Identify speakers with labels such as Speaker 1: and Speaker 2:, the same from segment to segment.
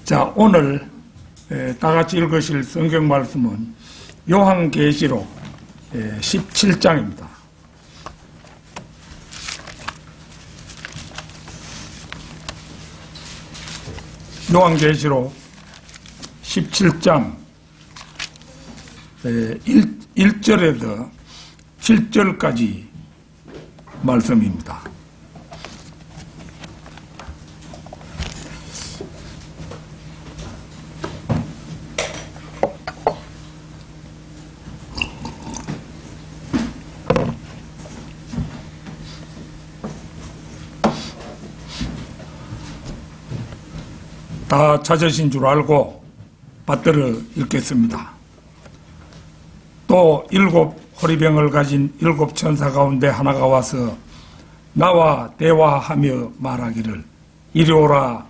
Speaker 1: 자, 오늘 다 같이 읽으실 성경 말씀은 요한계시록 17장입니다. 요한계시록 17장 1절에서 7절까지 말씀입니다. 다 찾으신 줄 알고 받들어 읽겠습니다. 또 7 호리병을 가진 7 천사 가운데 하나가 와서 나와 대화하며 말하기를 이리 오라.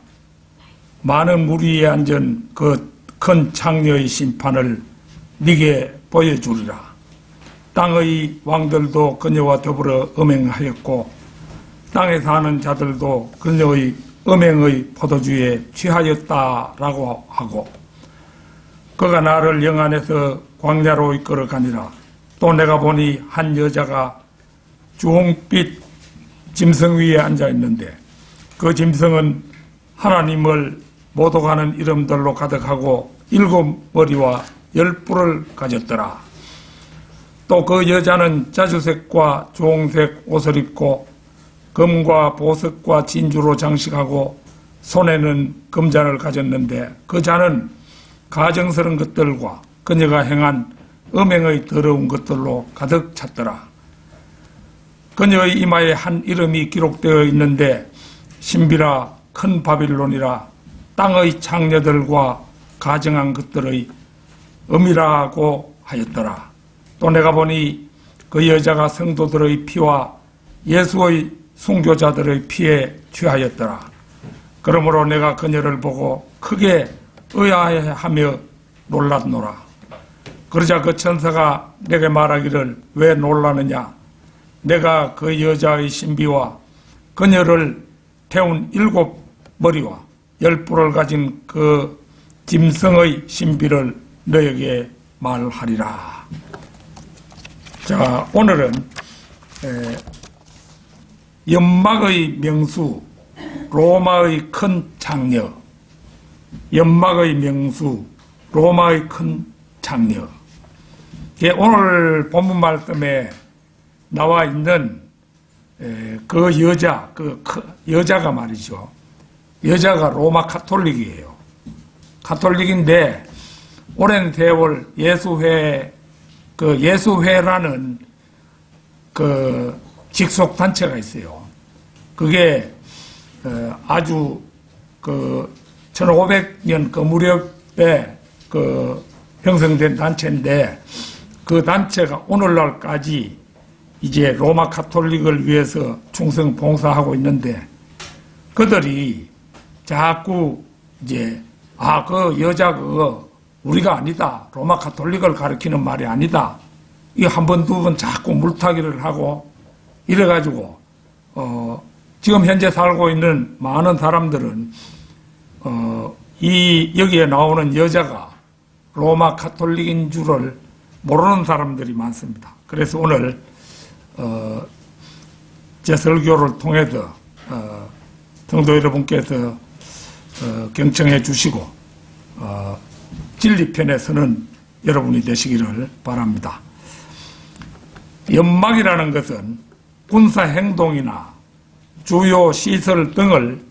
Speaker 1: 많은 물 위에 앉은 그 큰 창녀의 심판을 네게 보여주리라. 땅의 왕들도 그녀와 더불어 음행하였고 땅에 사는 자들도 그녀의 음행의 포도주에 취하였다라고 하고 그가 나를 영안에서 광야로 이끌어 가니라. 또 내가 보니 한 여자가 주홍빛 짐승 위에 앉아 있는데 그 짐승은 하나님을 모독하는 이름들로 가득하고 7 머리와 10 뿔을 가졌더라. 또 그 여자는 자주색과 주홍색 옷을 입고 금과 보석과 진주로 장식하고 손에는 금잔을 가졌는데 그 잔은 가증스러운 것들과 그녀가 행한 음행의 더러운 것들로 가득 찼더라. 그녀의 이마에 한 이름이 기록되어 있는데 신비라 큰 바빌론이라 땅의 창녀들과 가증한 것들의 음이라고 하였더라. 또 내가 보니 그 여자가 성도들의 피와 예수의 순교자들의 피에 취하였더라. 그러므로 내가 그녀를 보고 크게 의아해하며 놀랐노라. 그러자 그 천사가 내게 말하기를 왜 놀라느냐. 내가 그 여자의 신비와 그녀를 태운 7 머리와 10 뿔을 가진 그 짐승의 신비를 너에게 말하리라. 자, 오늘은 연막의 명수 로마의 큰 창녀, 연막의 명수 로마의 큰 창녀. 오늘 본문 말씀에 나와 있는 그 여자, 여자가 말이죠. 여자가 로마 가톨릭이에요. 가톨릭인데 오랜 세월 예수회라는 그 직속 단체가 있어요. 그게 아주 1500년 그 무렵에 형성된 단체인데 그 단체가 오늘날까지 이제 로마 가톨릭을 위해서 충성 봉사하고 있는데 그들이 자꾸 이제 그 여자 우리가 아니다. 로마 가톨릭을 가리키는 말이 아니다. 이 한 번, 두 번 자꾸 물타기를 하고 이래가지고 지금 현재 살고 있는 많은 사람들은 여기에 나오는 여자가 로마 가톨릭인 줄을 모르는 사람들이 많습니다. 그래서 오늘 제 설교를 통해서 성도 여러분께서 경청해 주시고 진리편에 서는 여러분이 되시기를 바랍니다. 연막이라는 것은 군사 행동이나 주요 시설 등을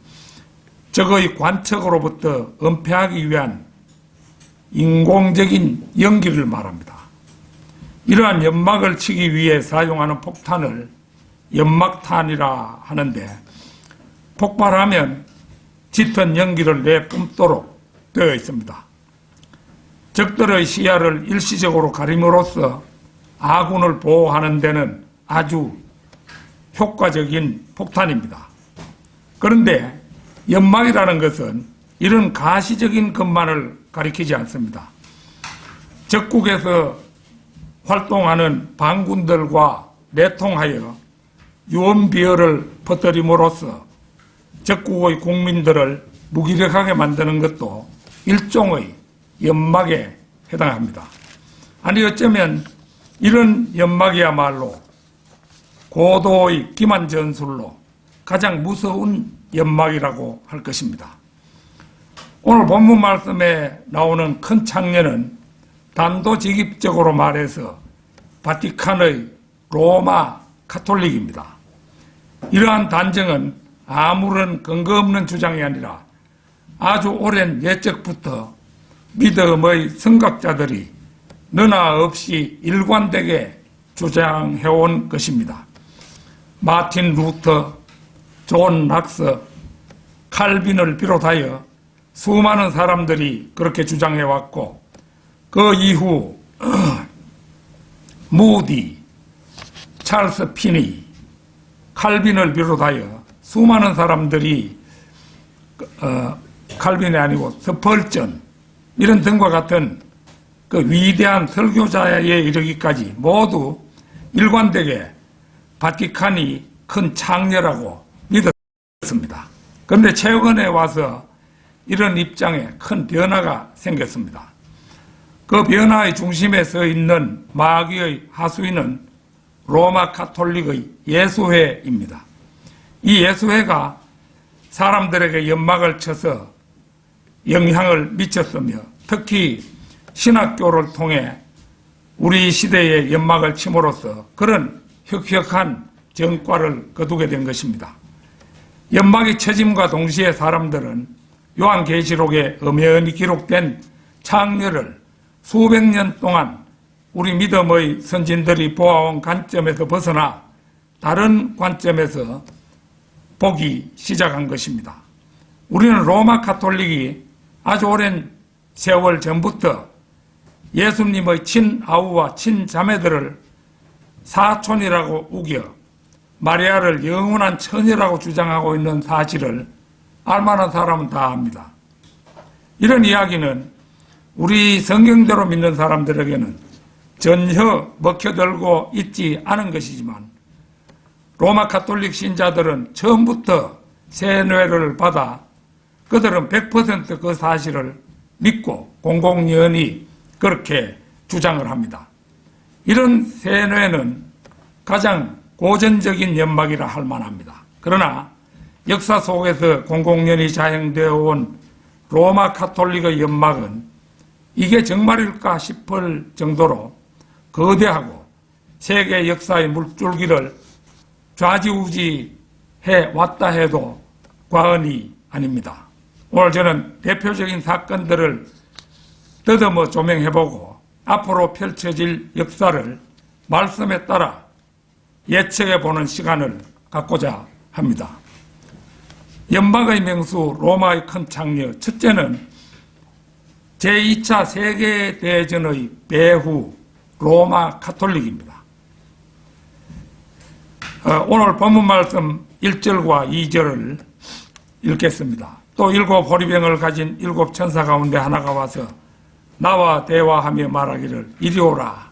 Speaker 1: 적의 관측으로부터 은폐하기 위한 인공적인 연기를 말합니다. 이러한 연막을 치기 위해 사용하는 폭탄을 연막탄이라 하는데 폭발하면 짙은 연기를 내뿜도록 되어 있습니다. 적들의 시야를 일시적으로 가림으로써 아군을 보호하는 데는 아주 효과적인 폭탄입니다. 그런데 연막이라는 것은 이런 가시적인 것만을 가리키지 않습니다. 적국에서 활동하는 반군들과 내통하여 유언비어를 퍼뜨림으로써 적국의 국민들을 무기력하게 만드는 것도 일종의 연막에 해당합니다. 아니 어쩌면 이런 연막이야말로 고도의 기만 전술로 가장 무서운 연막이라고 할 것입니다. 오늘 본문 말씀에 나오는 큰 창녀는 단도직입적으로 말해서 바티칸의 로마 카톨릭입니다. 이러한 단정은 아무런 근거 없는 주장이 아니라 아주 오랜 옛적부터 믿음의 선각자들이 너나 없이 일관되게 주장해온 것입니다. 마틴 루터, 존 락스, 칼빈을 비롯하여 수많은 사람들이 그렇게 주장해왔고 그 이후 무디, 찰스 피니, 칼빈을 비롯하여 수많은 사람들이 칼빈이 아니고 스펄전 이런 등과 같은 그 위대한 설교자에 이르기까지 모두 일관되게 바티칸이 큰 창녀라고 믿었습니다. 그런데 최근에 와서 이런 입장에 큰 변화가 생겼습니다. 그 변화의 중심에 서 있는 마귀의 하수인은 로마 카톨릭의 예수회입니다. 이 예수회가 사람들에게 연막을 쳐서 영향을 미쳤으며 특히 신학교를 통해 우리 시대에 연막을 침으로써 그런 혁혁한 전과를 거두게 된 것입니다. 연막이 쳐짐과 동시에 사람들은 요한계시록에 엄연히 기록된 창녀를 수백 년 동안 우리 믿음의 선진들이 보아온 관점에서 벗어나 다른 관점에서 보기 시작한 것입니다. 우리는 로마 카톨릭이 아주 오랜 세월 전부터 예수님의 친아우와 친자매들을 사촌이라고 우겨 마리아를 영원한 처녀라고 주장하고 있는 사실을 알만한 사람은 다 압니다. 이런 이야기는 우리 성경대로 믿는 사람들에게는 전혀 먹혀들고 있지 않은 것이지만 로마 카톨릭 신자들은 처음부터 세뇌를 받아 그들은 100% 그 사실을 믿고 공공연히 그렇게 주장을 합니다. 이런 세뇌는 가장 고전적인 연막이라 할 만합니다. 그러나 역사 속에서 공공연히 자행되어 온 로마 카톨릭의 연막은 이게 정말일까 싶을 정도로 거대하고 세계 역사의 물줄기를 좌지우지해 왔다 해도 과언이 아닙니다. 오늘 저는 대표적인 사건들을 더듬어 조명해보고 앞으로 펼쳐질 역사를 말씀에 따라 예측해보는 시간을 갖고자 합니다. 연막의 명수 로마의 큰 창녀 첫째는 제2차 세계대전의 배후 로마 카톨릭입니다. 오늘 본문 말씀 1절과 2절을 읽겠습니다. 또 7 호리병을 가진 7 천사 가운데 하나가 와서 나와 대화하며 말하기를 이리 오라.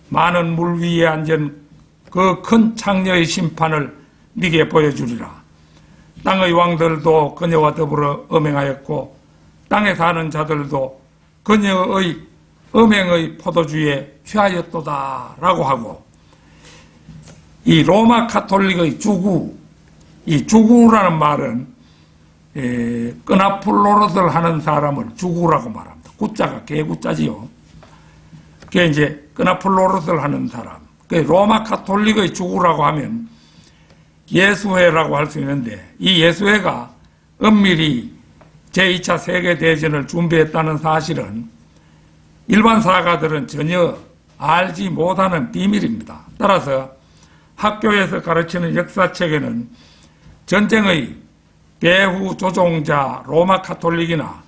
Speaker 1: 많은 물 위에 앉은 그 큰 창녀의 심판을 네게 보여주리라. 땅의 왕들도 그녀와 더불어 음행하였고 땅에 사는 자들도 그녀의 음행의 포도주에 취하였도다 라고 하고 이 로마 카톨릭의 주구, 이 주구라는 말은 끄나풀 노릇을 하는 사람을 주구라고 말합니다. 구자가 개구자지요. 그게 이제 끄나풀 노릇을 하는 사람. 로마 카톨릭의 주구라고 하면 예수회라고 할 수 있는데 이 예수회가 은밀히 제2차 세계대전을 준비했다는 사실은 일반 사가들은 전혀 알지 못하는 비밀입니다. 따라서 학교에서 가르치는 역사책에는 전쟁의 배후 조종자 로마 카톨릭이나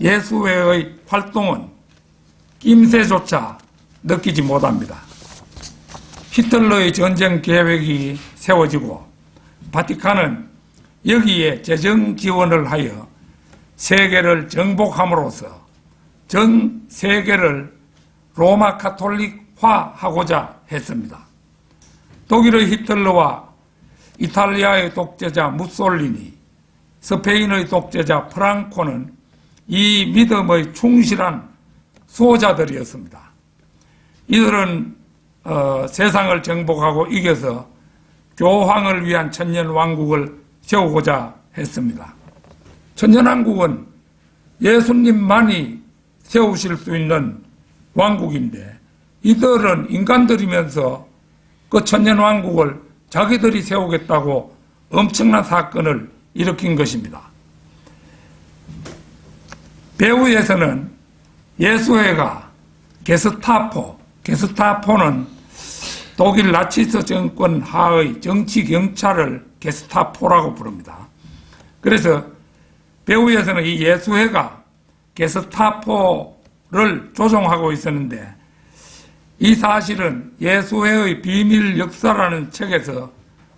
Speaker 1: 예수회의 활동은 낌새조차 느끼지 못합니다. 히틀러의 전쟁 계획이 세워지고 바티칸은 여기에 재정 지원을 하여 세계를 정복함으로써 전 세계를 로마 카톨릭화하고자 했습니다. 독일의 히틀러와 이탈리아의 독재자 무솔리니, 스페인의 독재자 프랑코는 이 믿음의 충실한 수호자들이었습니다. 이들은 세상을 정복하고 이겨서 교황을 위한 천년왕국을 세우고자 했습니다. 천년왕국은 예수님만이 세우실 수 있는 왕국인데 이들은 인간들이면서 그 천년왕국을 자기들이 세우겠다고 엄청난 사건을 일으킨 것입니다. 배후에서는 예수회가 게스타포는 독일 나치스 정권 하의 정치 경찰을 게스타포라고 부릅니다. 그래서 배후에서는 이 예수회가 게스타포를 조종하고 있었는데 이 사실은 예수회의 비밀 역사라는 책에서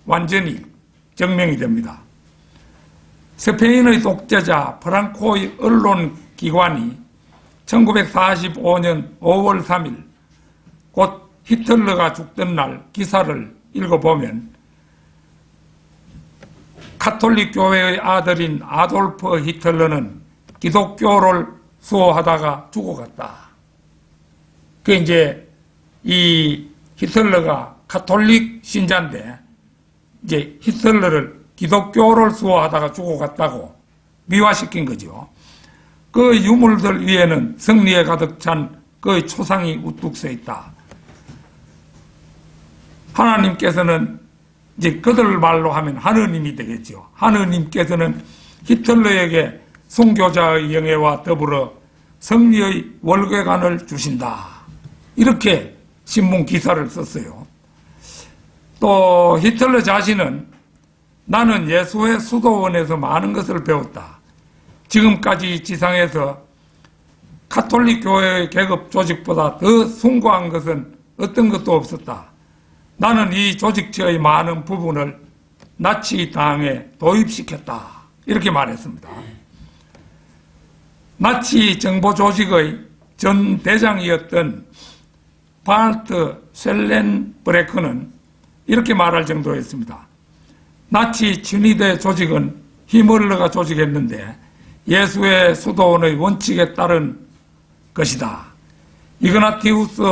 Speaker 1: 완전히 증명이 됩니다. 스페인의 독재자 프랑코의 언론기관이 1945년 5월 3일 곧 히틀러가 죽던 날 기사를 읽어보면 가톨릭 교회의 아들인 아돌프 히틀러는 기독교를 수호하다가 죽어갔다. 그게 이제 이 히틀러가 가톨릭 신자인데 이제 히틀러를 기독교를 수호하다가 죽어갔다고 미화시킨 거죠. 그 유물들 위에는 승리에 가득 찬 그의 초상이 우뚝 서 있다. 하나님께서는 이제 그들 말로 하면 하느님이 되겠죠. 하느님께서는 히틀러에게 순교자의 영예와 더불어 승리의 월계관을 주신다. 이렇게 신문 기사를 썼어요. 또 히틀러 자신은 나는 예수의 수도원에서 많은 것을 배웠다. 지금까지 지상에서 가톨릭 교회의 계급 조직보다 더 숭고한 것은 어떤 것도 없었다. 나는 이 조직체의 많은 부분을 나치 당에 도입시켰다. 이렇게 말했습니다. 나치 정보 조직의 전 대장이었던 발트 셀렌브레크는 이렇게 말할 정도였습니다. 나치 친위대 조직은 히멀러가 조직했는데 예수의 수도원의 원칙에 따른 것이다. 이그나티우스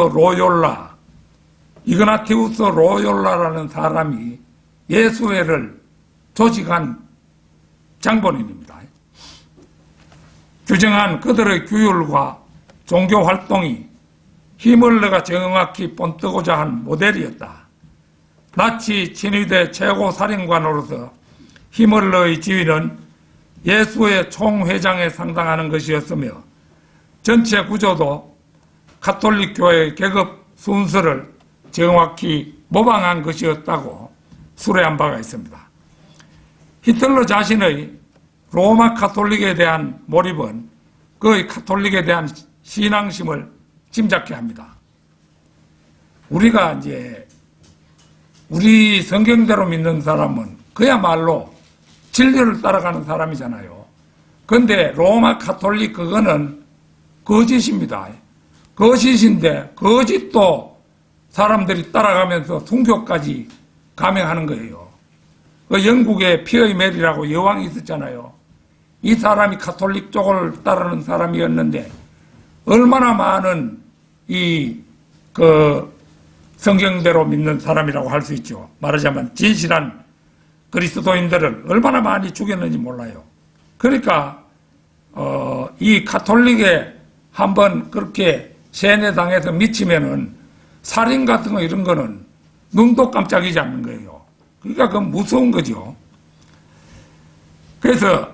Speaker 1: 로욜라라는 사람이 예수회를 조직한 장본인입니다. 규정한 그들의 규율과 종교 활동이 히멀러가 정확히 본뜨고자 한 모델이었다. 나치 친위대 최고 사령관으로서 히멀러의 지위는 예수의 총회장에 상당하는 것이었으며 전체 구조도 가톨릭 교회의 계급 순서를 정확히 모방한 것이었다고 수레한 바가 있습니다. 히틀러 자신의 로마 가톨릭에 대한 몰입은 그의 가톨릭에 대한 신앙심을 짐작케 합니다. 우리가 이제 우리 성경대로 믿는 사람은 그야말로 진리를 따라가는 사람이잖아요. 그런데 로마 가톨릭 그거는 거짓입니다. 거짓인데 거짓도 사람들이 따라가면서 순교까지 감행하는 거예요. 그 영국에 피어의 메리라고 여왕이 있었잖아요. 이 사람이 가톨릭 쪽을 따르는 사람이었는데 얼마나 많은 성경대로 믿는 사람이라고 할 수 있죠. 말하자면 진실한 그리스도인들을 얼마나 많이 죽였는지 몰라요. 그러니까 이 가톨릭에 한번 그렇게 세뇌당해서 미치면은 살인 같은 거 이런 거는 눈도 깜짝이지 않는 거예요. 그러니까 그건 무서운 거죠. 그래서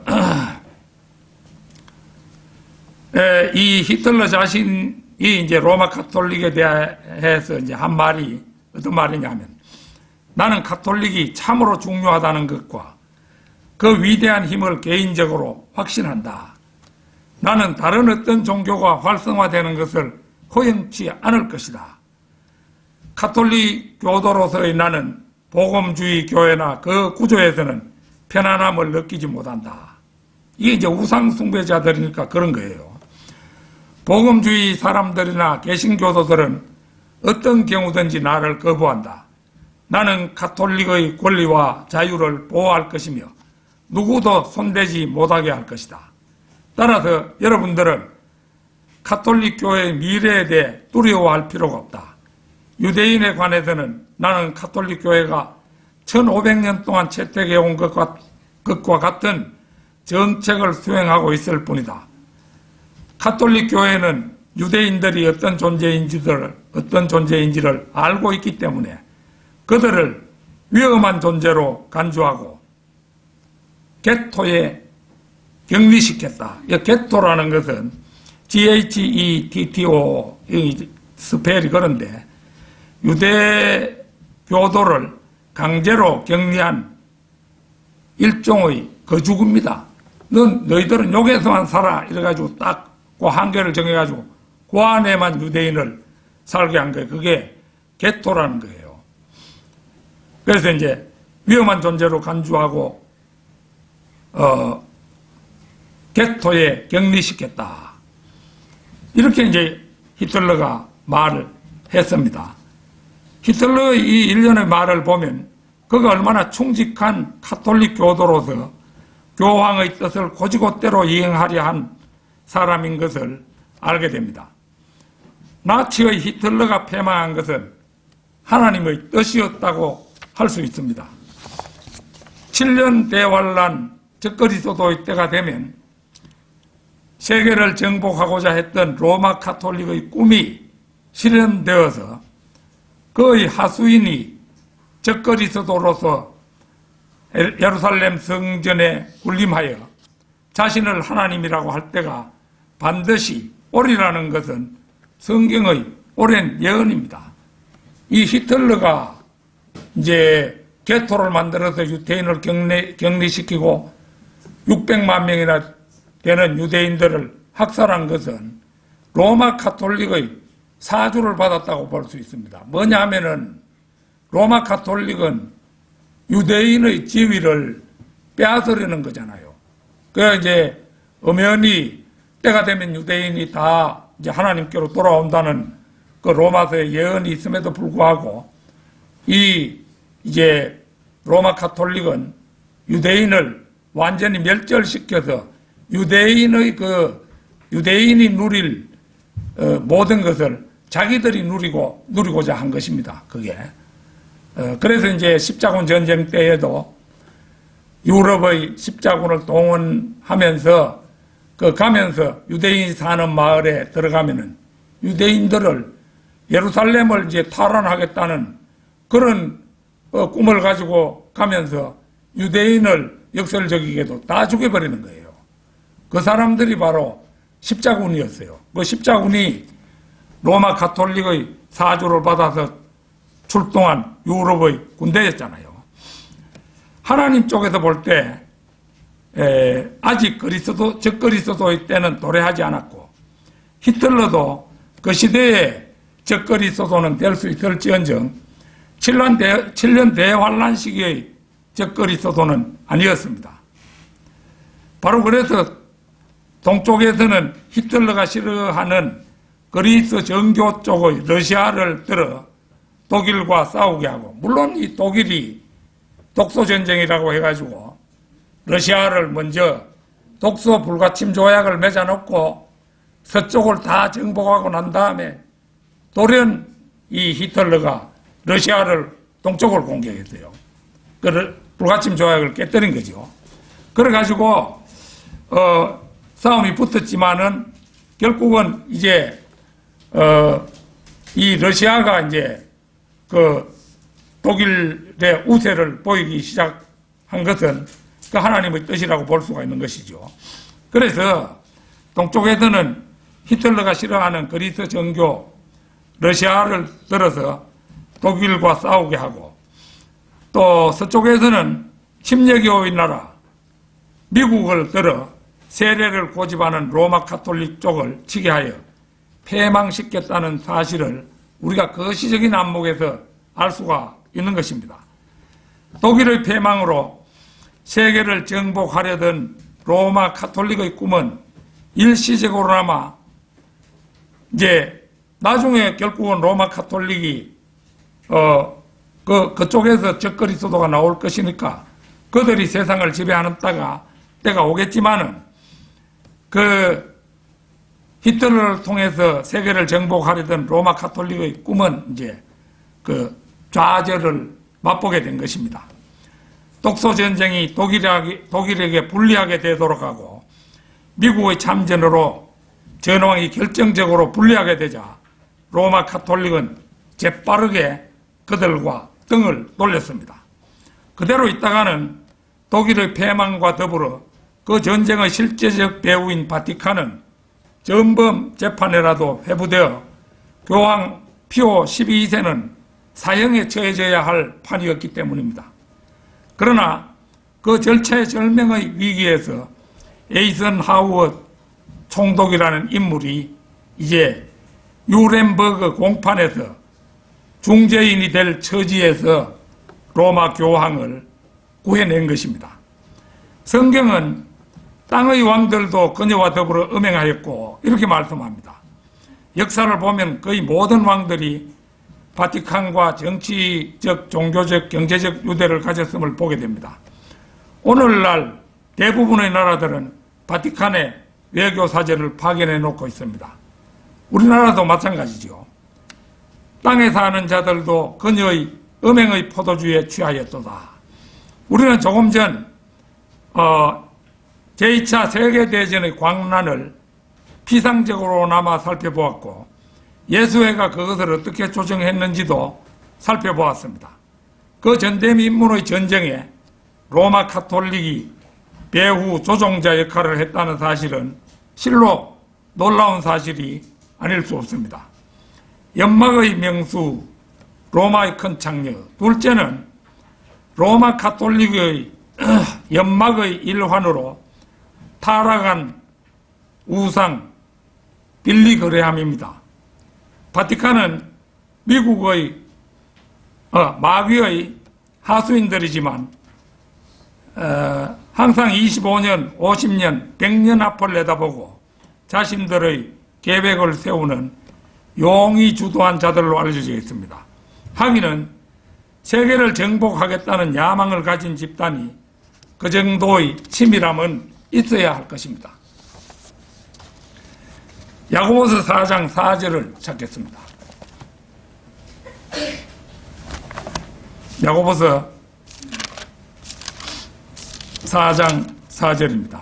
Speaker 1: 이 히틀러 자신이 이제 로마 가톨릭에 대해서 이제 한 말이 어떤 말이냐면 나는 가톨릭이 참으로 중요하다는 것과 그 위대한 힘을 개인적으로 확신한다. 나는 다른 어떤 종교가 활성화되는 것을 허용치 않을 것이다. 가톨릭 교도로서의 나는 복음주의 교회나 그 구조에서는 편안함을 느끼지 못한다. 이게 이제 우상 숭배자들이니까 그런 거예요. 복음주의 사람들이나 개신교도들은 어떤 경우든지 나를 거부한다. 나는 가톨릭의 권리와 자유를 보호할 것이며 누구도 손대지 못하게 할 것이다. 따라서 여러분들은 가톨릭 교회의 미래에 대해 두려워할 필요가 없다. 유대인에 관해서는 나는 가톨릭 교회가 1500년 동안 채택해온 것과 같은 정책을 수행하고 있을 뿐이다. 가톨릭 교회는 유대인들이 어떤 존재인지를 알고 있기 때문에 그들을 위험한 존재로 간주하고 게토에 격리시켰다. 이 게토라는 것은 GHETTO 스펠이 그런데 유대 교도를 강제로 격리한 일종의 거주구입니다. 너희들은 여기에서만 살아 이래가지고 딱 그 한계를 정해가지고 그 안에만 유대인을 살게 한 거예요. 그게 게토라는 거예요. 그래서 이제 위험한 존재로 간주하고 게토에 격리시켰다. 이렇게 이제 히틀러가 말을 했습니다. 히틀러의 이 일련의 말을 보면 그가 얼마나 충직한 가톨릭 교도로서 교황의 뜻을 곧이곧대로 이행하려 한 사람인 것을 알게 됩니다. 나치의 히틀러가 패망한 것은 하나님의 뜻이었다고 할 수 있습니다. 7년 대환란 적그리스도의 때가 되면 세계를 정복하고자 했던 로마 가톨릭의 꿈이 실현되어서 그의 하수인이 적그리스도로서 예루살렘 성전에 군림하여 자신을 하나님이라고 할 때가 반드시 오리라는 것은 성경의 오랜 예언입니다. 이 히틀러가 이제 게토를 만들어서 유대인을 격리시키고 600만 명이나 되는 유대인들을 학살한 것은 로마 가톨릭의 사주를 받았다고 볼 수 있습니다. 뭐냐 하면은 로마 가톨릭은 유대인의 지위를 빼앗으려는 거잖아요. 그래서 이제 엄연히 때가 되면 유대인이 다 이제 하나님께로 돌아온다는 그 로마서의 예언이 있음에도 불구하고 이제 로마 가톨릭은 유대인을 완전히 멸절시켜서 유대인이 누릴 모든 것을 자기들이 누리고자 한 것입니다. 그게. 그래서 이제 십자군 전쟁 때에도 유럽의 십자군을 동원하면서 가면서 유대인이 사는 마을에 들어가면은 유대인들을 예루살렘을 이제 탈환하겠다는 그런 꿈을 가지고 가면서 유대인을 역설적이게도 다 죽여버리는 거예요. 그 사람들이 바로 십자군이었어요. 그 십자군이 로마 가톨릭의 사주를 받아서 출동한 유럽의 군대였잖아요. 하나님 쪽에서 볼 때 아직 적그리스도의 때는 도래하지 않았고 히틀러도 그 시대에 적그리스도는 될 수 있을지언정 7년 대환란 시기의 적그리스도는 아니었습니다. 바로 그래서 동쪽에서는 히틀러가 싫어하는 그리스 정교 쪽의 러시아를 들어 독일과 싸우게 하고, 물론 이 독일이 독소전쟁이라고 해가지고 러시아를 먼저 독소 불가침 조약을 맺어놓고 서쪽을 다 정복하고 난 다음에 돌연 이 히틀러가 러시아를 동쪽을 공격했어요. 그 불가침 조약을 깨뜨린 거죠. 그래가지고 싸움이 붙었지만은 결국은 이제 이 러시아가 이제 그 독일의 우세를 보이기 시작한 것은 그 하나님의 뜻이라고 볼 수가 있는 것이죠. 그래서 동쪽에서는 히틀러가 싫어하는 그리스 정교 러시아를 들어서 독일과 싸우게 하고, 또 서쪽에서는 침례교의 나라 미국을 들어 세례를 고집하는 로마 가톨릭 쪽을 치게 하여 패망시켰다는 사실을 우리가 거시적인 안목에서 알 수가 있는 것입니다. 독일의 패망으로 세계를 정복하려던 로마 가톨릭의 꿈은 일시적으로나마 이제 나중에 결국은 로마 가톨릭이 그쪽에서 적그리스도가 나올 것이니까 그들이 세상을 지배하는 때가 오겠지만은 그 히틀러를 통해서 세계를 정복하려던 로마 가톨릭의 꿈은 이제 그 좌절을 맛보게 된 것입니다. 독소 전쟁이 독일에게 불리하게 되도록 하고 미국의 참전으로 전황이 결정적으로 불리하게 되자 로마 가톨릭은 재빠르게 그들과 등을 돌렸습니다. 그대로 있다가는 독일의 패망과 더불어 그 전쟁의 실제적 배후인 바티칸은 전범 재판에라도 회부되어 교황 피오 12세는 사형에 처해져야 할 판이었기 때문입니다. 그러나 그 절체절명의 위기에서 에이선하우어 총독이라는 인물이 이제 유렌버그 공판에서 중재인이 될 처지에서 로마 교황을 구해낸 것입니다. 성경은 땅의 왕들도 그녀와 더불어 음행하였고 이렇게 말씀합니다. 역사를 보면 거의 모든 왕들이 바티칸과 정치적, 종교적, 경제적 유대를 가졌음을 보게 됩니다. 오늘날 대부분의 나라들은 바티칸의 외교 사절을 파견해 놓고 있습니다. 우리나라도 마찬가지죠. 땅에 사는 자들도 그녀의 음행의 포도주에 취하였도다. 우리는 조금 전 제2차 세계대전의 광란을 피상적으로나마 살펴보았고 예수회가 그것을 어떻게 조정했는지도 살펴보았습니다. 그 전대미 인문의 전쟁에 로마 가톨릭이 배후 조종자 역할을 했다는 사실은 실로 놀라운 사실이 아닐 수 없습니다. 연막의 명수, 로마의 큰 창녀, 둘째는 로마 가톨릭의 연막의 일환으로 타락한 우상 빌리 그레함입니다. 바티칸은 미국의 마귀의 하수인들이지만 항상 25년, 50년, 100년 앞을 내다보고 자신들의 계획을 세우는 용이 주도한 자들로 알려져 있습니다. 하기는 세계를 정복하겠다는 야망을 가진 집단이 그 정도의 치밀함은 있어야 할 것입니다. 야고보서 4장 4절을 찾겠습니다. 야고보서 4장 4절입니다.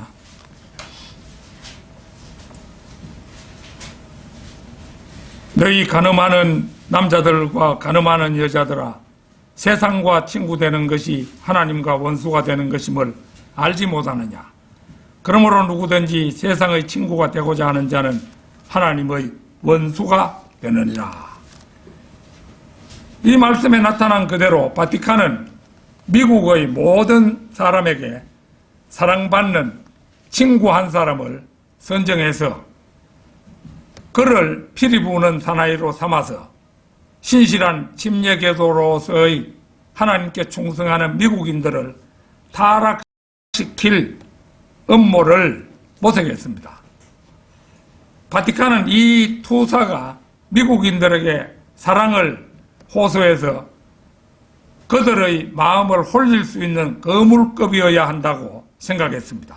Speaker 1: 너희 가늠하는 남자들과 가늠하는 여자들아, 세상과 친구 되는 것이 하나님과 원수가 되는 것임을 알지 못하느냐. 그러므로 누구든지 세상의 친구가 되고자 하는 자는 하나님의 원수가 되느니라. 이 말씀에 나타난 그대로 바티칸은 미국의 모든 사람에게 사랑받는 친구 한 사람을 선정해서 그를 피리 부는 사나이로 삼아서 신실한 침례교도로서의 하나님께 충성하는 미국인들을 타락시킬 음모를 모색했습니다. 바티칸은 이 투사가 미국인들에게 사랑을 호소해서 그들의 마음을 홀릴 수 있는 거물급이어야 한다고 생각했습니다.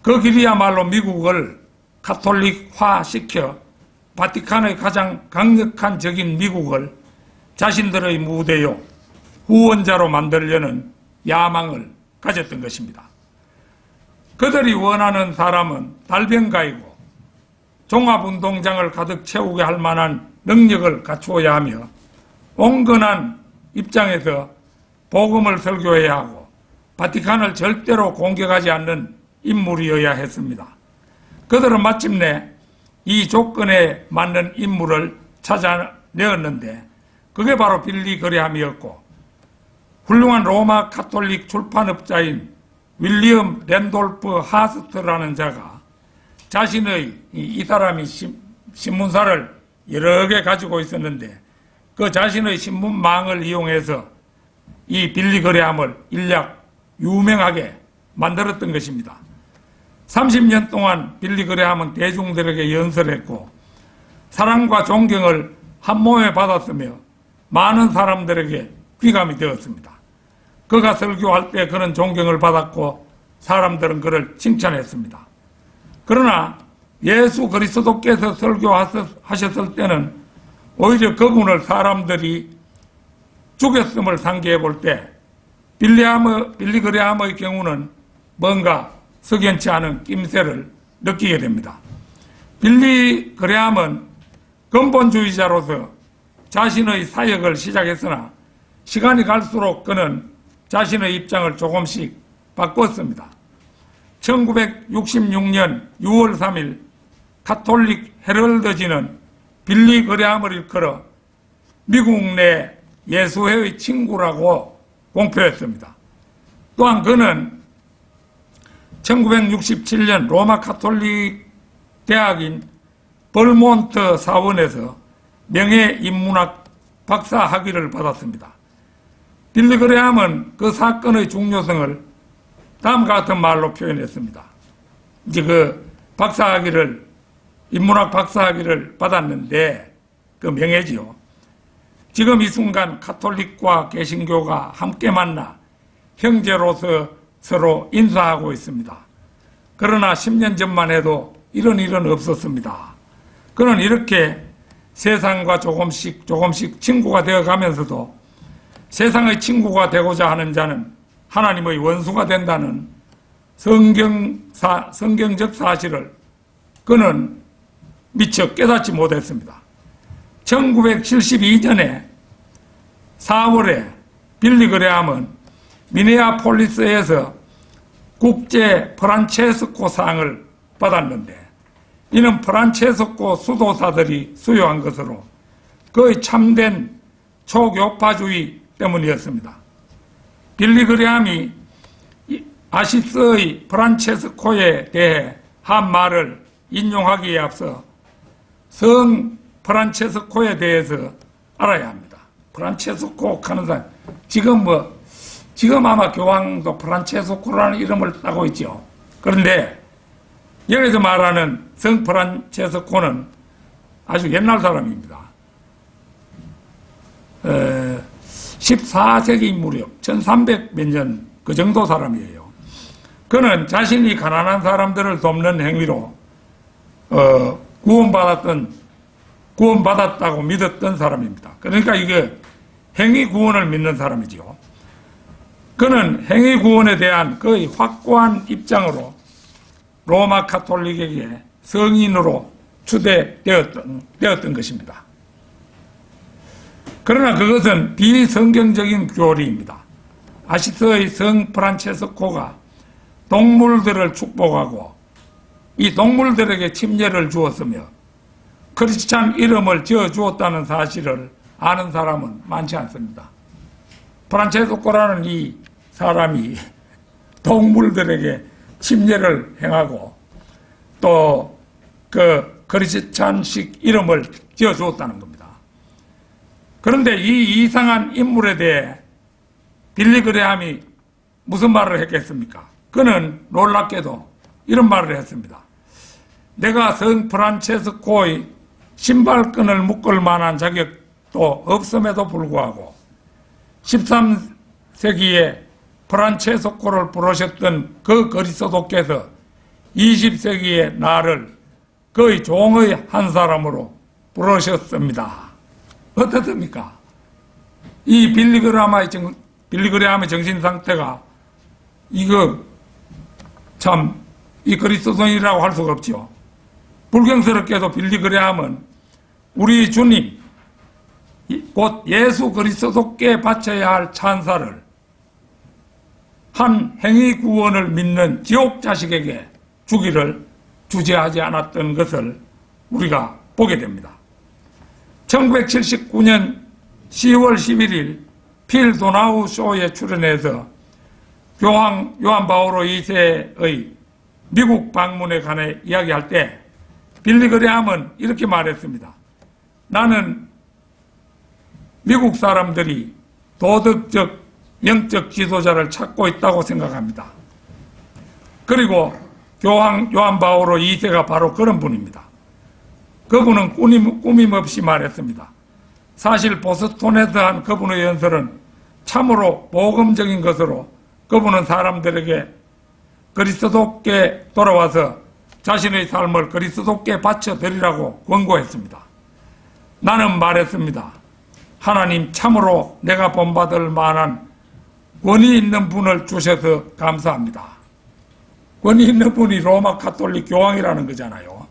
Speaker 1: 그 길이야말로 미국을 가톨릭화시켜 바티칸의 가장 강력한 적인 미국을 자신들의 무대요, 후원자로 만들려는 야망을 가졌던 것입니다. 그들이 원하는 사람은 달변가이고 종합운동장을 가득 채우게 할 만한 능력을 갖추어야 하며 온건한 입장에서 복음을 설교해야 하고 바티칸을 절대로 공격하지 않는 인물이어야 했습니다. 그들은 마침내 이 조건에 맞는 인물을 찾아내었는데 그게 바로 빌리 그레함이었고 훌륭한 로마 가톨릭 출판업자인 윌리엄 랜돌프 하스트라는 자가 자신의 이 사람이 신문사를 여러 개 가지고 있었는데 그 자신의 신문망을 이용해서 이 빌리 그레함을 일약 유명하게 만들었던 것입니다. 30년 동안 빌리 그레함은 대중들에게 연설했고 사랑과 존경을 한 몸에 받았으며 많은 사람들에게 귀감이 되었습니다. 그가 설교할 때 그는 존경을 받았고 사람들은 그를 칭찬했습니다. 그러나 예수 그리스도께서 설교하셨을 때는 오히려 그분을 사람들이 죽였음을 상기해 볼 때 빌리 그레함의 경우는 뭔가 석연치 않은 낌새를 느끼게 됩니다. 빌리 그레함은 근본주의자로서 자신의 사역을 시작했으나 시간이 갈수록 그는 자신의 입장을 조금씩 바꿨습니다. 1966년 6월 3일 카톨릭 헤럴드지는 빌리 그레함을 일컬어 미국 내 예수회의 친구라고 공표했습니다. 또한 그는 1967년 로마 카톨릭 대학인 벌몬트 사원에서 명예인문학 박사 학위를 받았습니다. 빌리 그레함은 그 사건의 중요성을 다음과 같은 말로 표현했습니다. 이제 그 인문학 박사 학위를 받았는데 그 명예지요. 지금 이 순간 카톨릭과 개신교가 함께 만나 형제로서 서로 인사하고 있습니다. 그러나 10년 전만 해도 이런 일은 없었습니다. 그는 이렇게 세상과 조금씩 친구가 되어 가면서도 세상의 친구가 되고자 하는 자는 하나님의 원수가 된다는 성경적 사실을 그는 미처 깨닫지 못했습니다. 1972년에 4월에 빌리 그레함은 미네아폴리스에서 국제 프란체스코 상을 받았는데 이는 프란체스코 수도사들이 수여한 것으로 그의 참된 초교파주의 때문이었습니다. 빌리 그레함이 아시스의 프란체스코에 대해 한 말을 인용하기에 앞서 성 프란체스코에 대해서 알아야 합니다. 프란체스코 하는 사람, 지금 아마 교황도 프란체스코라는 이름을 따고 있죠. 그런데 여기서 말하는 성 프란체스코는 아주 옛날 사람입니다. 14세기 무렵 1300 몇 년 그 정도 사람이에요. 그는 자신이 가난한 사람들을 돕는 행위로 구원받았다고 믿었던 사람입니다. 그러니까 이게 행위 구원을 믿는 사람이죠. 그는 행위 구원에 대한 거의 확고한 입장으로 로마 카톨릭에게 성인으로 추대되었던 것입니다. 그러나 그것은 비성경적인 교리입니다. 아시스의 성 프란체스코가 동물들을 축복하고 이 동물들에게 침례를 주었으며 크리스찬 이름을 지어주었다는 사실을 아는 사람은 많지 않습니다. 프란체스코라는 이 사람이 동물들에게 침례를 행하고 또 그 크리스찬식 이름을 지어주었다는 겁니다. 그런데 이 이상한 인물에 대해 빌리 그레함이 무슨 말을 했겠습니까? 그는 놀랍게도 이런 말을 했습니다. 내가 성 프란체스코의 신발끈을 묶을 만한 자격도 없음에도 불구하고 13세기에 프란체스코를 부르셨던 그 그리스도께서 20세기에 나를 그의 종의 한 사람으로 부르셨습니다. 어떻습니까? 이 빌리 그레함의 정신 상태가 이거 참 이 그리스도인이라고 할 수가 없죠. 불경스럽게도 빌리 그레함은 우리 주님 곧 예수 그리스도께 바쳐야 할 찬사를 한 행위 구원을 믿는 지옥 자식에게 주기를 주재하지 않았던 것을 우리가 보게 됩니다. 1979년 10월 11일 필 도나우 쇼에 출연해서 교황 요한 바오로 2세의 미국 방문에 관해 이야기할 때 빌리 그레함은 이렇게 말했습니다. 나는 미국 사람들이 도덕적, 영적 지도자를 찾고 있다고 생각합니다. 그리고 교황 요한 바오로 2세가 바로 그런 분입니다. 그분은 꾸밈없이 말했습니다. 사실 보스톤에서 한 그분의 연설은 참으로 복음적인 것으로 그분은 사람들에게 그리스도께 돌아와서 자신의 삶을 그리스도께 바쳐드리라고 권고했습니다. 나는 말했습니다. 하나님, 참으로 내가 본받을 만한 권위 있는 분을 주셔서 감사합니다. 권위 있는 분이 로마 가톨릭 교황이라는 거잖아요.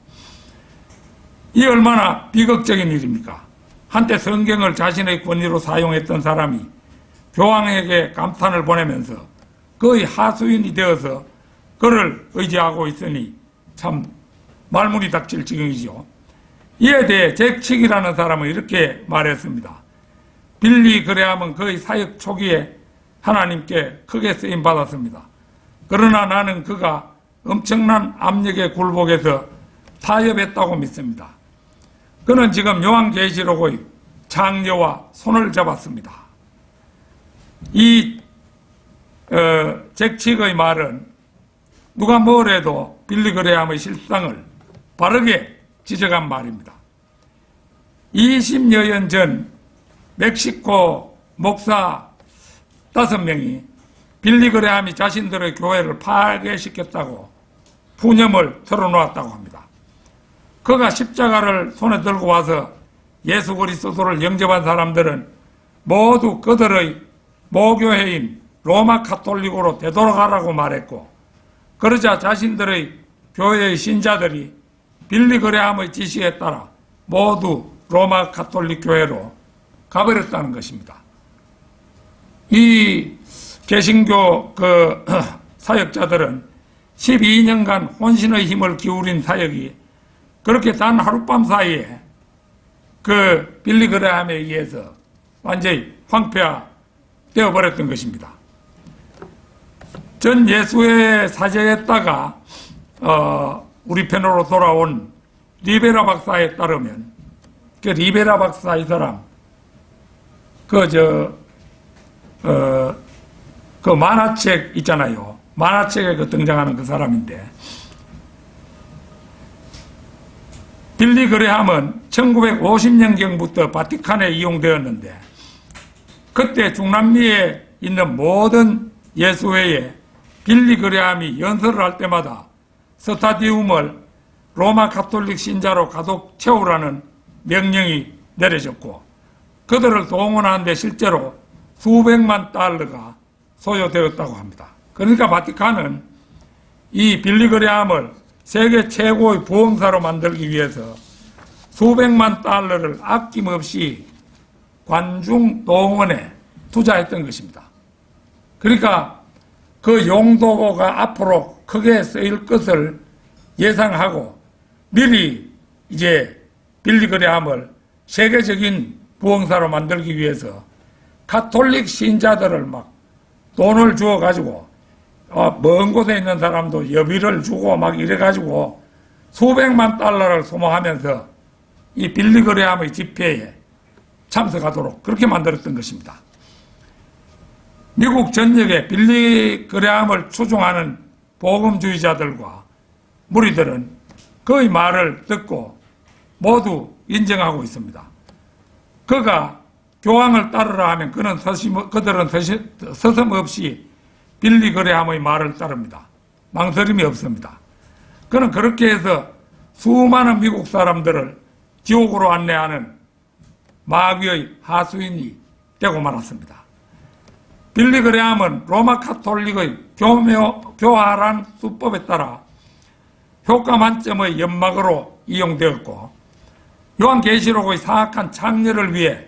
Speaker 1: 이 얼마나 비극적인 일입니까? 한때 성경을 자신의 권위로 사용했던 사람이 교황에게 감탄을 보내면서 거의 하수인이 되어서 그를 의지하고 있으니 참 말문이 닥칠 지경이죠. 이에 대해 잭칙이라는 사람은 이렇게 말했습니다. 빌리 그레함은 그의 사역 초기에 하나님께 크게 쓰임받았습니다. 그러나 나는 그가 엄청난 압력의 굴복에서 타협했다고 믿습니다. 그는 지금 요한계시록의 장녀와 손을 잡았습니다. 이 잭칙의 말은 누가 뭐래도 빌리 그레함의 실상을 바르게 지적한 말입니다. 20여년 전 멕시코 목사 5명이 빌리 그레함이 자신들의 교회를 파괴시켰다고 푸념을 털어놓았다고 합니다. 그가 십자가를 손에 들고 와서 예수 그리스도를 영접한 사람들은 모두 그들의 모교회인 로마 가톨릭으로 되돌아가라고 말했고, 그러자 자신들의 교회의 신자들이 빌리 그레함의 지시에 따라 모두 로마 가톨릭 교회로 가버렸다는 것입니다. 이 개신교 사역자들은 12년간 혼신의 힘을 기울인 사역이 그렇게 단 하룻밤 사이에 그 빌리 그레함에 의해서 완전히 황폐화되어 버렸던 것입니다. 전 예수의 사제였다가 우리 편으로 돌아온 리베라 박사에 따르면, 그 리베라 박사 이 사람 그 만화책 있잖아요. 만화책에 등장하는 그 사람인데, 빌리 그레함은 1950년경부터 바티칸에 이용되었는데, 그때 중남미에 있는 모든 예수회에 빌리 그레함이 연설을 할 때마다 스타디움을 로마 가톨릭 신자로 가득 채우라는 명령이 내려졌고, 그들을 동원하는 데 실제로 수백만 달러가 소요되었다고 합니다. 그러니까 바티칸은 이 빌리 그레함을 세계 최고의 부흥사로 만들기 위해서 수백만 달러를 아낌없이 관중 동원에 투자했던 것입니다. 그러니까 그 용도가 앞으로 크게 쓰일 것을 예상하고 미리 이제 빌리 그레함을 세계적인 부흥사로 만들기 위해서 가톨릭 신자들을 막 돈을 주어가지고 먼 곳에 있는 사람도 여비를 주고 막 이래가지고 수백만 달러를 소모하면서 이 빌리 그레함의 집회에 참석하도록 그렇게 만들었던 것입니다. 미국 전역에 빌리 그레함을 추종하는 복음주의자들과 무리들은 그의 말을 듣고 모두 인정하고 있습니다. 그가 교황을 따르라 하면 그들은 서슴없이 빌리 그레함의 말을 따릅니다. 망설임이 없습니다. 그는 그렇게 해서 수많은 미국 사람들을 지옥으로 안내하는 마귀의 하수인이 되고 말았습니다. 빌리 그레함은 로마 가톨릭의 교활한 수법에 따라 효과 만점의 연막으로 이용되었고, 요한계시록의 사악한 창녀를 위해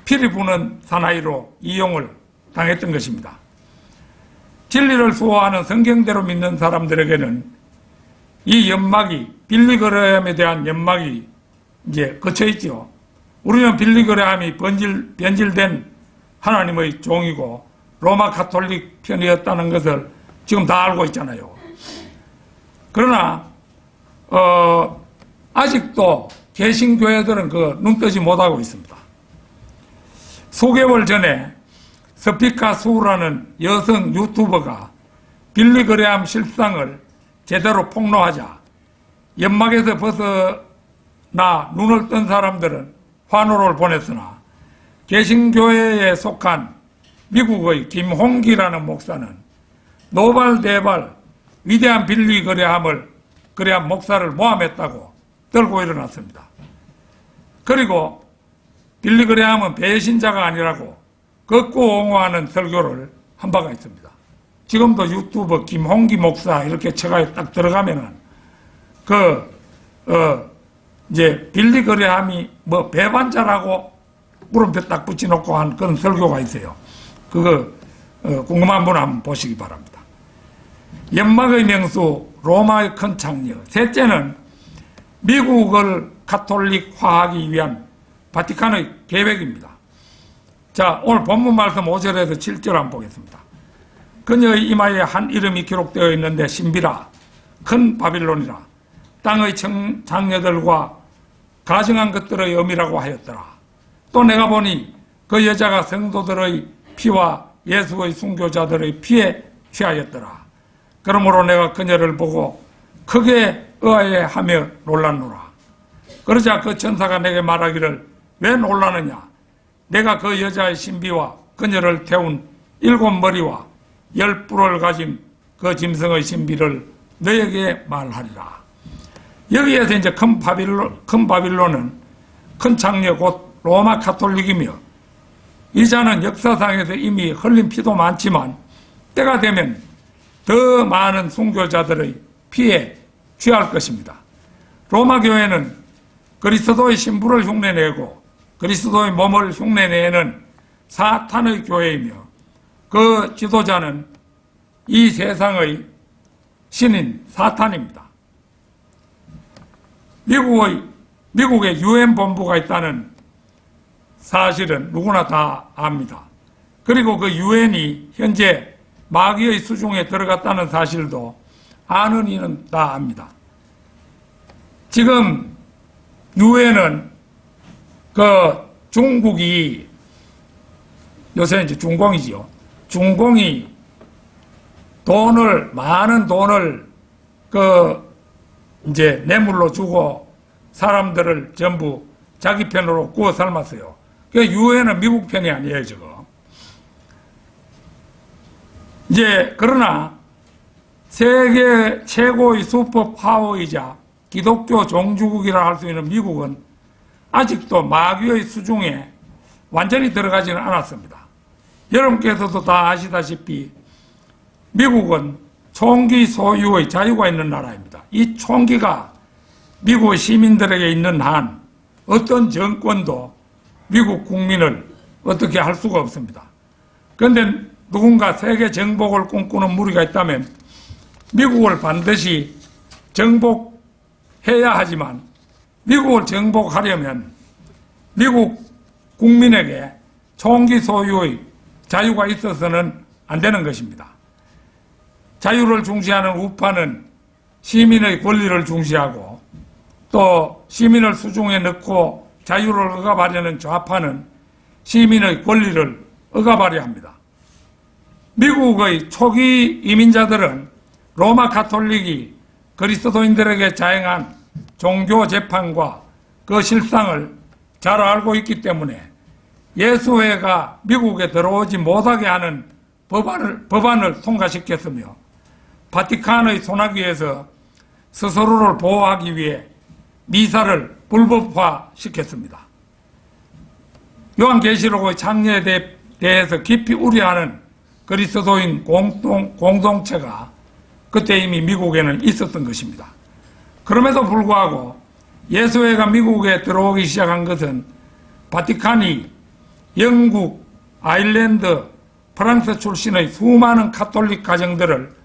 Speaker 1: 피리 부는 사나이로 이용을 당했던 것입니다. 진리를 수호하는 성경대로 믿는 사람들에게는 이 연막이, 빌리 그레함에 대한 연막이 이제 걷혀있죠. 우리는 빌리 그레함이 변질된 하나님의 종이고 로마 가톨릭 편이었다는 것을 지금 다 알고 있잖아요. 그러나 아직도 개신교회들은 그 눈뜨지 못하고 있습니다. 수개월 전에 스피카 수라는 여성 유튜버가 빌리 그레함 실상을 제대로 폭로하자 연막에서 벗어나 눈을 뜬 사람들은 환호를 보냈으나, 개신교회에 속한 미국의 김홍기라는 목사는 노발대발 위대한 빌리 그레함을 그래야 목사를 모함했다고 들고 일어났습니다. 그리고 빌리그레함은 배신자가 아니라고 극구 옹호하는 설교를 한 바가 있습니다. 지금도 유튜브 김홍기 목사 이렇게 쳐가 딱 들어가면은 이제 빌리그레함이 뭐 배반자라고 물음표 딱 붙여놓고 한 그런 설교가 있어요. 그거 궁금한 분 한번 보시기 바랍니다. 연막의 명수 로마의 큰 창녀. 셋째는 미국을 가톨릭화하기 위한 바티칸의 계획입니다. 자, 오늘 본문 말씀 5절에서 7절 한번 보겠습니다. 그녀의 이마에 한 이름이 기록되어 있는데 신비라 큰 바빌론이라 땅의 장녀들과 가증한 것들의 의미라고 하였더라. 또 내가 보니 그 여자가 성도들의 피와 예수의 순교자들의 피에 취하였더라. 그러므로 내가 그녀를 보고 크게 의아해하며 놀랐노라. 그러자 그 천사가 내게 말하기를 왜 놀라느냐? 내가 그 여자의 신비와 그녀를 태운 7머리와 10뿔을 가진 그 짐승의 신비를 너에게 말하리라. 여기에서 이제 큰 바빌론은 큰 창녀 곧 로마 가톨릭이며 이 자는 역사상에서 이미 흘린 피도 많지만 때가 되면 더 많은 순교자들의 피에 취할 것입니다. 로마 교회는 그리스도의 신부를 흉내내고 그리스도의 몸을 흉내내는 사탄의 교회이며 그 지도자는 이 세상의 신인 사탄입니다. 미국에 유엔 본부가 있다는 사실은 누구나 다 압니다. 그리고 그 유엔이 현재 마귀의 수중에 들어갔다는 사실도 아는 이는 다 압니다. 지금 유엔은 중국이 요새 이제 중공이지요. 중공이 많은 돈을 이제 뇌물로 주고 사람들을 전부 자기 편으로 구워 삶았어요. 그 유엔은 미국 편이 아니에요, 지금. 이제 그러나 세계 최고의 슈퍼 파워이자 기독교 종주국이라 할 수 있는 미국은 아직도 마귀의 수중에 완전히 들어가지는 않았습니다. 여러분께서도 다 아시다시피 미국은 총기 소유의 자유가 있는 나라입니다. 이 총기가 미국 시민들에게 있는 한 어떤 정권도 미국 국민을 어떻게 할 수가 없습니다. 그런데 누군가 세계 정복을 꿈꾸는 무리가 있다면 미국을 반드시 정복해야 하지만 미국을 정복하려면 미국 국민에게 총기 소유의 자유가 있어서는 안 되는 것입니다. 자유를 중시하는 우파는 시민의 권리를 중시하고 또 시민을 수중에 넣고 자유를 억압하려는 좌파는 시민의 권리를 억압하려 합니다. 미국의 초기 이민자들은 로마 가톨릭이 그리스도인들에게 자행한 종교 재판과 그 실상을 잘 알고 있기 때문에 예수회가 미국에 들어오지 못하게 하는 법안을 통과시켰으며 바티칸의 소나기에서 스스로를 보호하기 위해 미사를 불법화시켰습니다. 요한계시록의 창녀에 대해서 깊이 우려하는 그리스도인 공동체가 그때 이미 미국에는 있었던 것입니다. 그럼에도 불구하고 예수회가 미국에 들어오기 시작한 것은 바티칸이 영국, 아일랜드, 프랑스 출신의 수많은 가톨릭 가정들을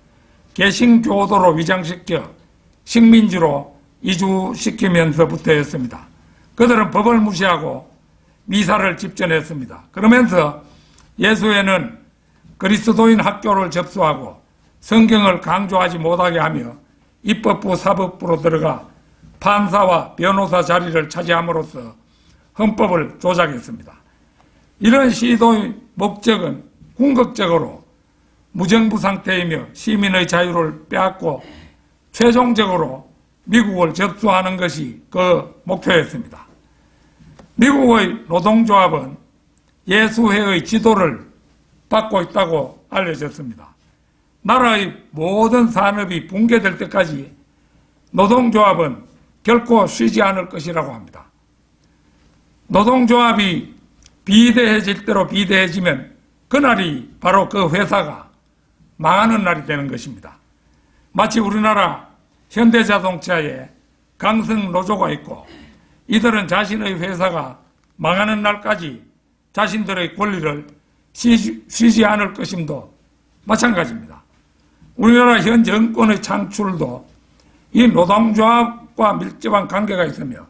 Speaker 1: 개신교도로 위장시켜 식민지로 이주시키면서부터였습니다. 그들은 법을 무시하고 미사를 집전했습니다. 그러면서 예수회는 그리스도인 학교를 접수하고 성경을 강조하지 못하게 하며 입법부, 사법부로 들어가 판사와 변호사 자리를 차지함으로써 헌법을 조작했습니다. 이런 시도의 목적은 궁극적으로 무정부 상태이며 시민의 자유를 빼앗고 최종적으로 미국을 접수하는 것이 그 목표였습니다. 미국의 노동조합은 예수회의 지도를 받고 있다고 알려졌습니다. 나라의 모든 산업이 붕괴될 때까지 노동조합은 결코 쉬지 않을 것이라고 합니다. 노동조합이 비대해질 대로 비대해지면 그날이 바로 그 회사가 망하는 날이 되는 것입니다. 마치 우리나라 현대자동차에 강성 노조가 있고 이들은 자신의 회사가 망하는 날까지 자신들의 권리를 쉬지 않을 것임도 마찬가지입니다. 우리나라 현 정권의 창출도 이 노동조합과 밀접한 관계가 있으며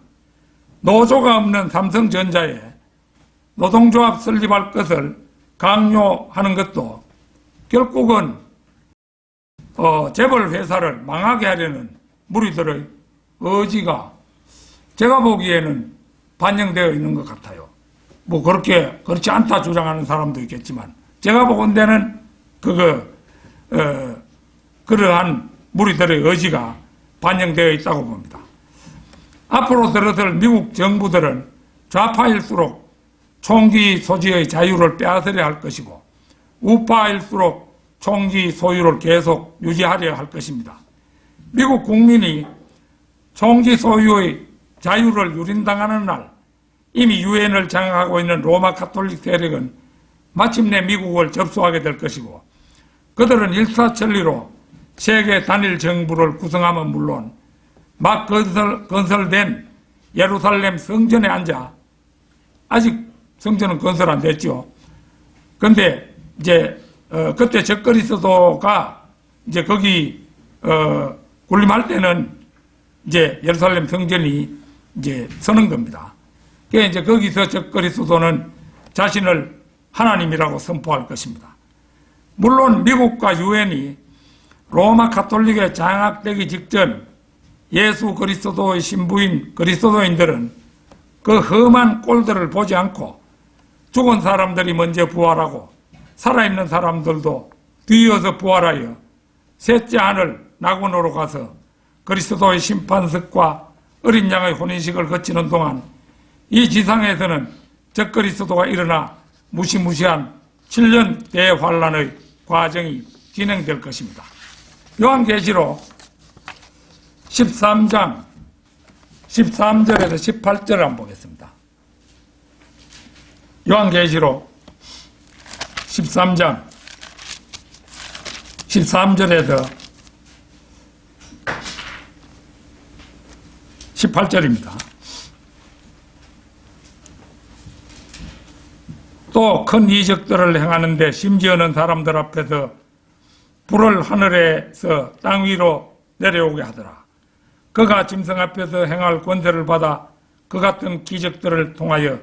Speaker 1: 노조가 없는 삼성전자에 노동조합 설립할 것을 강요하는 것도 결국은 재벌 회사를 망하게 하려는 무리들의 의지가 제가 보기에는 반영되어 있는 것 같아요. 뭐 그렇지 않다 주장하는 사람도 있겠지만 제가 보건대는 그러한 무리들의 의지가 반영되어 있다고 봅니다. 앞으로 들어설 미국 정부들은 좌파일수록 총기 소지의 자유를 빼앗으려 할 것이고 우파일수록 총기 소유를 계속 유지하려 할 것입니다. 미국 국민이 총기 소유의 자유를 유린당하는 날 이미 유엔을 장악하고 있는 로마 가톨릭 세력은 마침내 미국을 접수하게 될 것이고 그들은 일사천리로 세계 단일 정부를 구성하면 물론 막 건설된 예루살렘 성전에 앉아 아직 성전은 건설 안 됐죠. 근데 이제 그때 적그리스도가 이제 거기 군림할 때는 이제 예루살렘 성전이 이제 서는 겁니다. 그게 이제 거기서 적그리스도는 자신을 하나님이라고 선포할 것입니다. 물론 미국과 유엔이 로마 가톨릭에 장악되기 직전 예수 그리스도의 신부인 그리스도인들은 그 험한 꼴들을 보지 않고 죽은 사람들이 먼저 부활하고 살아있는 사람들도 뒤이어서 부활하여 셋째 하늘 낙원으로 가서 그리스도의 심판석과 어린 양의 혼인식을 거치는 동안 이 지상에서는 적그리스도가 일어나 무시무시한 7년 대환란의 과정이 진행될 것입니다. 요한계시록 13장 13절에서 18절을 한번 보겠습니다. 요한계시록 13장 13절에서 18절입니다. 또 큰 이적들을 행하는데 심지어는 사람들 앞에서 불을 하늘에서 땅 위로 내려오게 하더라. 그가 짐승 앞에서 행할 권세를 받아 그 같은 기적들을 통하여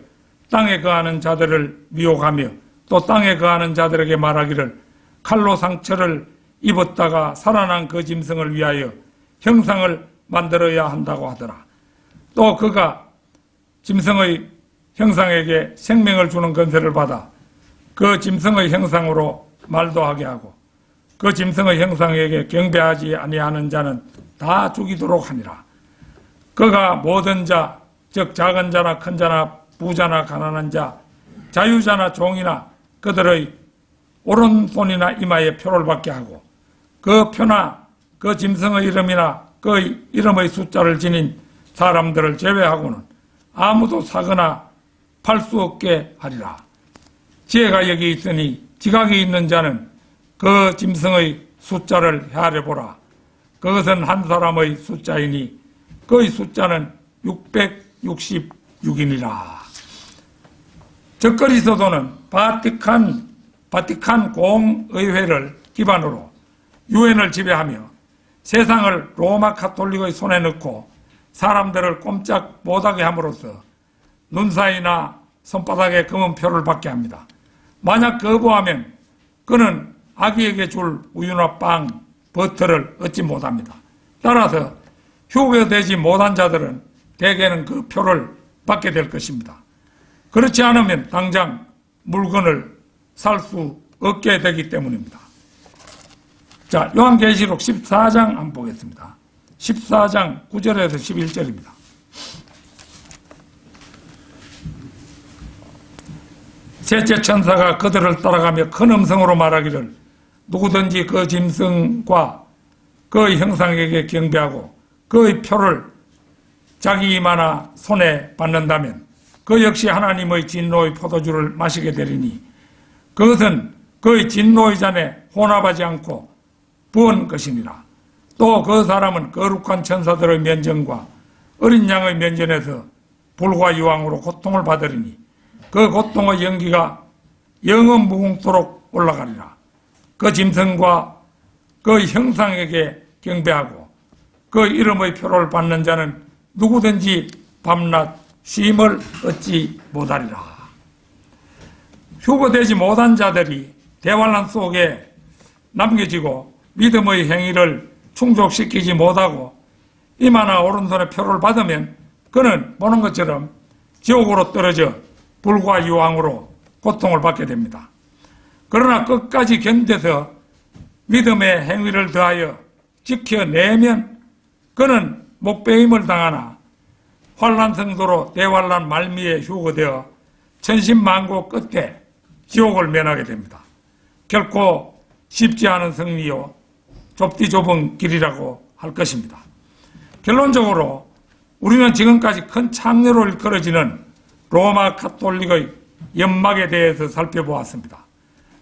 Speaker 1: 땅에 거하는 자들을 미혹하며 또 땅에 거하는 자들에게 말하기를 칼로 상처를 입었다가 살아난 그 짐승을 위하여 형상을 만들어야 한다고 하더라. 또 그가 짐승의 형상에게 생명을 주는 권세를 받아 그 짐승의 형상으로 말도 하게 하고 그 짐승의 형상에게 경배하지 아니하는 자는 다 죽이도록 하니라. 그가 모든 자, 즉 작은 자나 큰 자나 부자나 가난한 자, 자유자나 종이나 그들의 오른손이나 이마에 표를 받게 하고 그 표나 그 짐승의 이름이나 그 이름의 숫자를 지닌 사람들을 제외하고는 아무도 사거나 팔 수 없게 하리라. 지혜가 여기 있으니 지각이 있는 자는 그 짐승의 숫자를 헤아려보라. 그것은 한 사람의 숫자이니 그의 숫자는 666이니라. 적그리스도는 바티칸 공의회를 기반으로 유엔을 지배하며 세상을 로마 가톨릭의 손에 넣고 사람들을 꼼짝 못하게 함으로써 눈사이나 손바닥에 검은 표를 받게 합니다. 만약 거부하면 그는 아기에게 줄 우유나 빵, 버터를 얻지 못합니다. 따라서 휴교되지 못한 자들은 대개는 그 표를 받게 될 것입니다. 그렇지 않으면 당장 물건을 살 수 없게 되기 때문입니다. 자, 요한계시록 14장 한번 보겠습니다. 14장 9절에서 11절입니다. 셋째 천사가 그들을 따라가며 큰 음성으로 말하기를 누구든지 그 짐승과 그 형상에게 경배하고 그의 표를 자기 이마나 손에 받는다면 그 역시 하나님의 진노의 포도주를 마시게 되리니 그것은 그의 진노의 잔에 혼합하지 않고 부은 것이니라. 또 그 사람은 거룩한 천사들의 면전과 어린 양의 면전에서 불과 유황으로 고통을 받으리니 그 고통의 연기가 영원 무궁토록 올라가리라. 그 짐승과 그 형상에게 경배하고 그 이름의 표를 받는 자는 누구든지 밤낮 쉼을 얻지 못하리라. 휴거되지 못한 자들이 대환란 속에 남겨지고 믿음의 행위를 충족시키지 못하고 이마나 오른손에 표를 받으면 그는 보는 것처럼 지옥으로 떨어져 불과 유황으로 고통을 받게 됩니다. 그러나 끝까지 견뎌서 믿음의 행위를 더하여 지켜내면 그는 목배임을 당하나 환난 성도로 대환난 말미에 휴거되어 천신만고 끝에 지옥을 면하게 됩니다. 결코 쉽지 않은 승리요 좁디 좁은 길이라고 할 것입니다. 결론적으로 우리는 지금까지 큰 창녀로 일컬어지는 로마 카톨릭의 연막에 대해서 살펴보았습니다.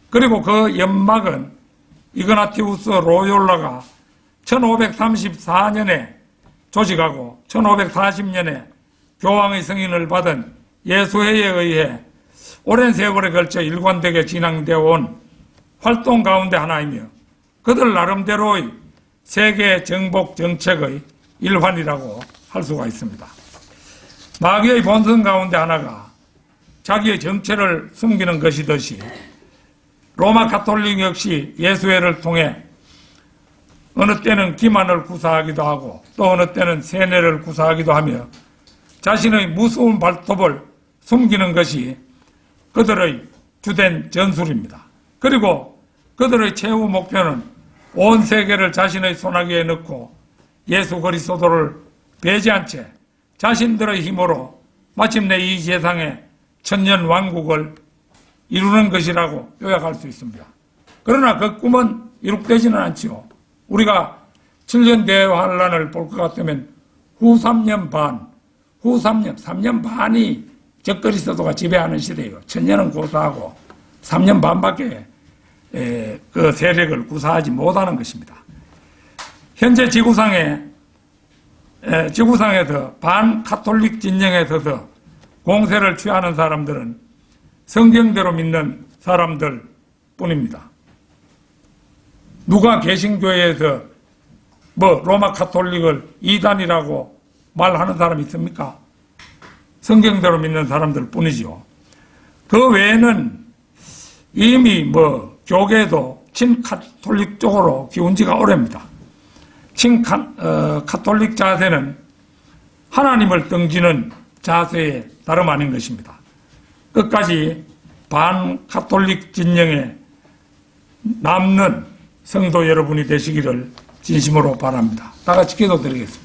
Speaker 1: 그리고 그 연막은 이그나티우스 로욜라가 1534년에 조직하고 1540년에 교황의 승인을 받은 예수회에 의해 오랜 세월에 걸쳐 일관되게 진행되어 온 활동 가운데 하나이며 그들 나름대로의 세계 정복 정책의 일환이라고 할 수가 있습니다. 마귀의 본성 가운데 하나가 자기의 정체를 숨기는 것이듯이 로마 가톨릭 역시 예수회를 통해 어느 때는 기만을 구사하기도 하고 또 어느 때는 세뇌를 구사하기도 하며 자신의 무서운 발톱을 숨기는 것이 그들의 주된 전술입니다. 그리고 그들의 최후 목표는 온 세계를 자신의 손아귀에 넣고 예수 그리스도를 배제한 채 자신들의 힘으로 마침내 이 세상에 천년 왕국을 이루는 것이라고 요약할 수 있습니다. 그러나 그 꿈은 이룩되지는 않지요. 우리가 7년 대환란을 볼 것 같으면 후 3년 반, 후 3년 반이 적그리스도가 지배하는 시대예요. 천년은 고사하고 3년 반밖에 그 세력을 구사하지 못하는 것입니다. 현재 지구상에서 반카톨릭 진영에 서서 공세를 취하는 사람들은 성경대로 믿는 사람들 뿐입니다. 누가 개신교회에서 로마 카톨릭을 이단이라고 말하는 사람이 있습니까? 성경대로 믿는 사람들 뿐이죠. 그 외에는 이미 교계도 친카톨릭 쪽으로 기운 지가 오래입니다. 카톨릭 자세는 하나님을 등지는 자세에 다름 아닌 것입니다. 끝까지 반카톨릭 진영에 남는 성도 여러분이 되시기를 진심으로 바랍니다. 다 같이 기도드리겠습니다.